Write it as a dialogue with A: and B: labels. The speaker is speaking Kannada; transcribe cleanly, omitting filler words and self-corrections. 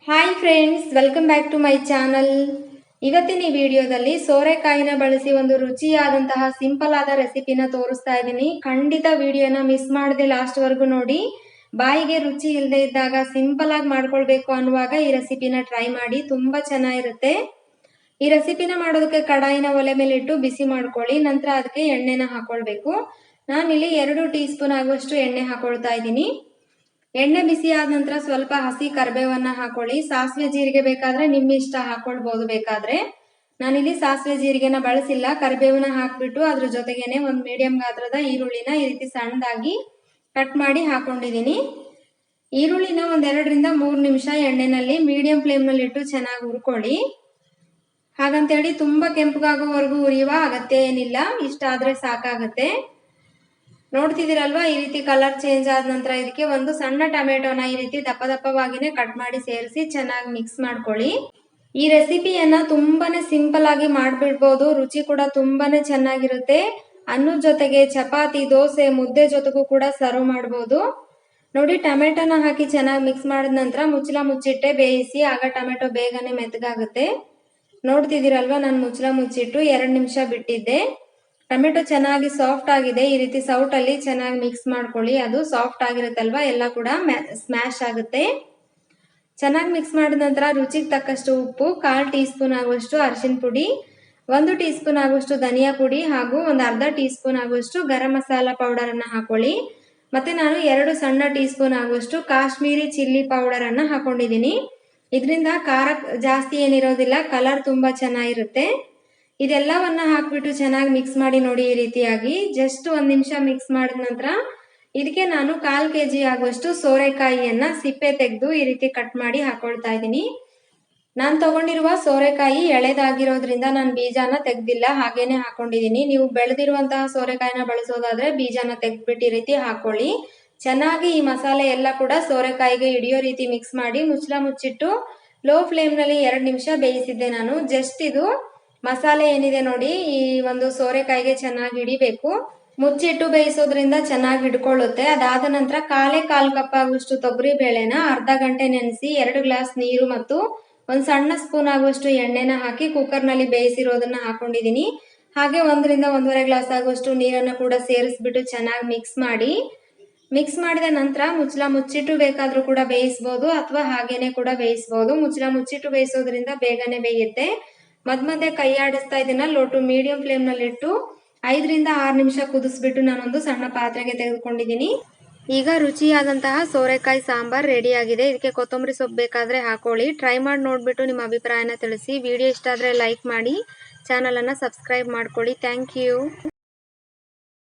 A: Hi friends, welcome back to my channel. ಇವತ್ತಿನ ಈ ವಿಡಿಯೋದಲ್ಲಿ ಸೋರೆಕಾಯಿನ ಬಳಸಿ ಒಂದು ರುಚಿಯಾದಂತಹ ಸಿಂಪಲ್ ಆದ ರೆಸಿಪಿನ ತೋರಿಸ್ತಾ ಇದ್ದೀನಿ. ಖಂಡಿತ ವಿಡಿಯೋನ ಮಿಸ್ ಮಾಡದೆ ಲಾಸ್ಟ್ ವರೆಗೂ ನೋಡಿ. ಬಾಯಿಗೆ ರುಚಿ ಇಲ್ಲದೆ ಇದ್ದಾಗ ಸಿಂಪಲ್ ಆಗಿ ಮಾಡ್ಕೊಳ್ಬೇಕು ಅನ್ನುವಾಗ ಈ ರೆಸಿಪಿನ ಟ್ರೈ ಮಾಡಿ, ತುಂಬಾ ಚೆನ್ನಾಗಿರುತ್ತೆ. ಈ ರೆಸಿಪಿನ ಮಾಡೋದಕ್ಕೆ ಕಡಾಯಿನ ಒಲೆ ಮೇಲೆ ಇಟ್ಟು ಬಿಸಿ ಮಾಡ್ಕೊಳ್ಳಿ. ನಂತರ ಅದಕ್ಕೆ ಎಣ್ಣೆನ ಹಾಕೊಳ್ಬೇಕು. ನಾನಿಲ್ಲಿ 2 ಟೀ ಸ್ಪೂನ್ ಆಗುವಷ್ಟು ಎಣ್ಣೆ ಹಾಕೊಳ್ತಾ ಇದ್ದೀನಿ. ಎಣ್ಣೆ ಬಿಸಿ ಆದ ನಂತರ ಸ್ವಲ್ಪ ಹಸಿ ಕರಿಬೇವನ್ನ ಹಾಕೊಳ್ಳಿ. ಸಾಸಿವೆ ಜೀರಿಗೆ ಬೇಕಾದ್ರೆ ನಿಮ್ಮ ಇಷ್ಟ, ಹಾಕೊಳ್ಬಹುದು. ಬೇಕಾದ್ರೆ ನಾನಿಲ್ಲಿ ಸಾಸಿವೆ ಜೀರಿಗೆನ ಬಳಸಿಲ್ಲ, ಕರಿಬೇವನ್ನ ಹಾಕ್ಬಿಟ್ಟು ಅದ್ರ ಜೊತೆಗೇನೆ ಒಂದು ಮೀಡಿಯಂ ಗಾತ್ರದ ಈರುಳ್ಳಿನ ಈ ರೀತಿ ಸಣ್ಣದಾಗಿ ಕಟ್ ಮಾಡಿ ಹಾಕೊಂಡಿದ್ದೀನಿ. ಈರುಳ್ಳಿನ 2 ರಿಂದ 3 ನಿಮಿಷ ಎಣ್ಣೆನಲ್ಲಿ ಮೀಡಿಯಂ ಫ್ಲೇಮ್ ನಲ್ಲಿ ಇಟ್ಟು ಚೆನ್ನಾಗಿ ಹುರ್ಕೊಳ್ಳಿ. ಹಾಗಂತೇಳಿ ತುಂಬಾ ಕೆಂಪಗಾಗೋವರೆಗೂ ಹುರಿಯುವ ಅಗತ್ಯ ಏನಿಲ್ಲ, ಇಷ್ಟ ಆದ್ರೆ ಸಾಕಾಗತ್ತೆ. ನೋಡ್ತಿದ್ದೀರಲ್ವಾ, ಈ ರೀತಿ ಕಲರ್ ಚೇಂಜ್ ಆದ ನಂತರ ಇದಕ್ಕೆ ಒಂದು ಸಣ್ಣ ಟೊಮೆಟೊನ ಈ ರೀತಿ ದಪ್ಪ ದಪ್ಪವಾಗಿನೇ ಕಟ್ ಮಾಡಿ ಸೇರಿಸಿ ಚೆನ್ನಾಗಿ ಮಿಕ್ಸ್ ಮಾಡ್ಕೊಳ್ಳಿ. ಈ ರೆಸಿಪಿಯನ್ನ ತುಂಬಾನೇ ಸಿಂಪಲ್ ಆಗಿ ಮಾಡ್ಬಿಡ್ಬೋದು, ರುಚಿ ಕೂಡ ತುಂಬಾನೇ ಚೆನ್ನಾಗಿರುತ್ತೆ. ಅನ್ನದ ಜೊತೆಗೆ ಚಪಾತಿ, ದೋಸೆ, ಮುದ್ದೆ ಜೊತೆಗೂ ಕೂಡ ಸರ್ವ್ ಮಾಡ್ಬೋದು. ನೋಡಿ, ಟೊಮೆಟೊನ ಹಾಕಿ ಚೆನ್ನಾಗಿ ಮಿಕ್ಸ್ ಮಾಡಿದ ನಂತರ ಮುಚ್ಚಳ ಮುಚ್ಚಿಟ್ಟೆ ಬೇಯಿಸಿ, ಆಗ ಟೊಮೆಟೊ ಬೇಗನೆ ಮೆತ್ತಗಾಗುತ್ತೆ. ನೋಡ್ತಿದ್ದೀರಲ್ವಾ, ನಾನು ಮುಚ್ಚಳ ಮುಚ್ಚಿಟ್ಟು 2 ನಿಮಿಷ ಬಿಟ್ಟಿದ್ದೆ. ಟೊಮೆಟೊ ಚೆನ್ನಾಗಿ ಸಾಫ್ಟ್ ಆಗಿದೆ. ಈ ರೀತಿ ಸೌಟಲ್ಲಿ ಚೆನ್ನಾಗಿ ಮಿಕ್ಸ್ ಮಾಡ್ಕೊಳ್ಳಿ. ಅದು ಸಾಫ್ಟ್ ಆಗಿರುತ್ತಲ್ವಾ, ಎಲ್ಲ ಕೂಡ ಸ್ಮ್ಯಾಶ್ ಆಗುತ್ತೆ. ಚೆನ್ನಾಗಿ ಮಿಕ್ಸ್ ಮಾಡಿದ ನಂತರ ರುಚಿಗೆ ತಕ್ಕಷ್ಟು ಉಪ್ಪು, 1/4 ಟೀ ಸ್ಪೂನ್ ಆಗುವಷ್ಟು ಅರಿಶಿನ ಪುಡಿ, 1 ಟೀ ಸ್ಪೂನ್ ಆಗುವಷ್ಟು ಧನಿಯಾ ಪುಡಿ ಹಾಗೂ ಒಂದು ಅರ್ಧ ಟೀ ಸ್ಪೂನ್ ಆಗುವಷ್ಟು ಗರಂ ಮಸಾಲ ಪೌಡರ್ ಅನ್ನ ಹಾಕೊಳ್ಳಿ. ಮತ್ತೆ ನಾನು 2 ಸಣ್ಣ ಟೀ ಸ್ಪೂನ್ ಆಗುವಷ್ಟು ಕಾಶ್ಮೀರಿ ಚಿಲ್ಲಿ ಪೌಡರ್ ಅನ್ನ ಹಾಕೊಂಡಿದ್ದೀನಿ. ಇದರಿಂದ ಖಾರ ಜಾಸ್ತಿ ಏನಿರೋದಿಲ್ಲ, ಕಲರ್ ತುಂಬಾ ಚೆನ್ನಾಗಿರುತ್ತೆ. ಇದೆಲ್ಲವನ್ನ ಹಾಕ್ಬಿಟ್ಟು ಚೆನ್ನಾಗಿ ಮಿಕ್ಸ್ ಮಾಡಿ ನೋಡಿ. ಈ ರೀತಿಯಾಗಿ ಜಸ್ಟ್ 1 ನಿಮಿಷ ಮಿಕ್ಸ್ ಮಾಡಿದ ನಂತರ ಇದಕ್ಕೆ ನಾನು 1/4 kg ಆಗುವಷ್ಟು ಸೋರೆಕಾಯಿಯನ್ನ ಸಿಪ್ಪೆ ತೆಗೆದು ಈ ರೀತಿ ಕಟ್ ಮಾಡಿ ಹಾಕೊಳ್ತಾ ಇದ್ದೀನಿ. ನಾನು ತಗೊಂಡಿರುವ ಸೋರೆಕಾಯಿ ಎಳೆದಾಗಿರೋದ್ರಿಂದ ನಾನು ಬೀಜನ ತೆಗ್ದಿಲ್ಲ, ಹಾಗೇನೆ ಹಾಕೊಂಡಿದ್ದೀನಿ. ನೀವು ಬೆಳೆದಿರುವಂತಹ ಸೋರೆಕಾಯಿನ ಬಳಸೋದಾದ್ರೆ ಬೀಜನ ತೆಗೆದ್ಬಿಟ್ಟು ಈ ರೀತಿ ಹಾಕೊಳ್ಳಿ. ಚೆನ್ನಾಗಿ ಈ ಮಸಾಲೆ ಎಲ್ಲ ಕೂಡ ಸೋರೆಕಾಯಿಗೆ ಹಿಡಿಯೋ ರೀತಿ ಮಿಕ್ಸ್ ಮಾಡಿ ಮುಚ್ಚಳ ಮುಚ್ಚಿಟ್ಟು ಲೋ ಫ್ಲೇಮ್ ನಲ್ಲಿ 2 ನಿಮಿಷ ಬೇಯಿಸಿದ್ದೆ ನಾನು. ಜಸ್ಟ್ ಇದು ಮಸಾಲೆ ಏನಿದೆ ನೋಡಿ, ಈ ಒಂದು ಸೋರೆಕಾಯಿಗೆ ಚೆನ್ನಾಗಿ ಹಿಡಿಬೇಕು. ಮುಚ್ಚಿಟ್ಟು ಬೇಯಿಸೋದ್ರಿಂದ ಚೆನ್ನಾಗಿ ಹಿಡ್ಕೊಳ್ಳುತ್ತೆ. ಅದಾದ ನಂತರ 1/4 ಕಪ್ ಆಗುವಷ್ಟು ತೊಗರಿ ಬೇಳೆನ ಅರ್ಧ ಗಂಟೆ ನೆನೆಸಿ 2 ಗ್ಲಾಸ್ ನೀರು ಮತ್ತು ಒಂದು ಸಣ್ಣ ಸ್ಪೂನ್ ಆಗುವಷ್ಟು ಎಣ್ಣೆನ ಹಾಕಿ ಕುಕ್ಕರ್ನಲ್ಲಿ ಬೇಯಿಸಿರೋದನ್ನ ಹಾಕೊಂಡಿದ್ದೀನಿ. ಹಾಗೆ 1 ರಿಂದ 1.5 ಗ್ಲಾಸ್ ಆಗುವಷ್ಟು ನೀರನ್ನು ಕೂಡ ಸೇರಿಸ್ಬಿಟ್ಟು ಚೆನ್ನಾಗಿ ಮಿಕ್ಸ್ ಮಾಡಿ. ಮಿಕ್ಸ್ ಮಾಡಿದ ನಂತರ ಮುಚ್ಚಳ ಮುಚ್ಚಿಟ್ಟು ಬೇಕಾದ್ರೂ ಕೂಡ ಬೇಯಿಸಬಹುದು ಅಥವಾ ಹಾಗೇನೆ ಕೂಡ ಬೇಯಿಸಬಹುದು. ಮುಚ್ಚಳ ಮುಚ್ಚಿಟ್ಟು ಬೇಯಿಸೋದ್ರಿಂದ ಬೇಗನೆ ಬೇಯುತ್ತೆ. ಮಧ್ಯ ಕೈ ಆಡಿಸ್ತಾ ಇದನ್ನ ಲೋ ಟು ಮೀಡಿಯಂ ಫ್ಲೇಮ್ ನಲ್ಲಿ ಇಟ್ಟು 5 ರಿಂದ 6 ನಿಮಿಷ ಕುದಿಸ್ಬಿಟ್ಟು ನಾನೊಂದು ಸಣ್ಣ ಪಾತ್ರೆಗೆ ತೆಗೆದುಕೊಂಡಿದ್ದೀನಿ. ಈಗ ರುಚಿಯಾದಂತಹ ಸೋರೆಕಾಯಿ ಸಾಂಬಾರ್ ರೆಡಿ ಆಗಿದೆ. ಇದಕ್ಕೆ ಕೊತ್ತಂಬರಿ ಸೊಪ್ಪು ಬೇಕಾದ್ರೆ ಹಾಕೊಳ್ಳಿ. ಟ್ರೈ ಮಾಡಿ ನೋಡ್ಬಿಟ್ಟು ನಿಮ್ಮ ಅಭಿಪ್ರಾಯನ ತಿಳಿಸಿ. ವಿಡಿಯೋ ಇಷ್ಟ ಆದ್ರೆ ಲೈಕ್ ಮಾಡಿ, ಚಾನಲ್ ಅನ್ನ ಸಬ್ಸ್ಕ್ರೈಬ್ ಮಾಡ್ಕೊಳ್ಳಿ. Thank you.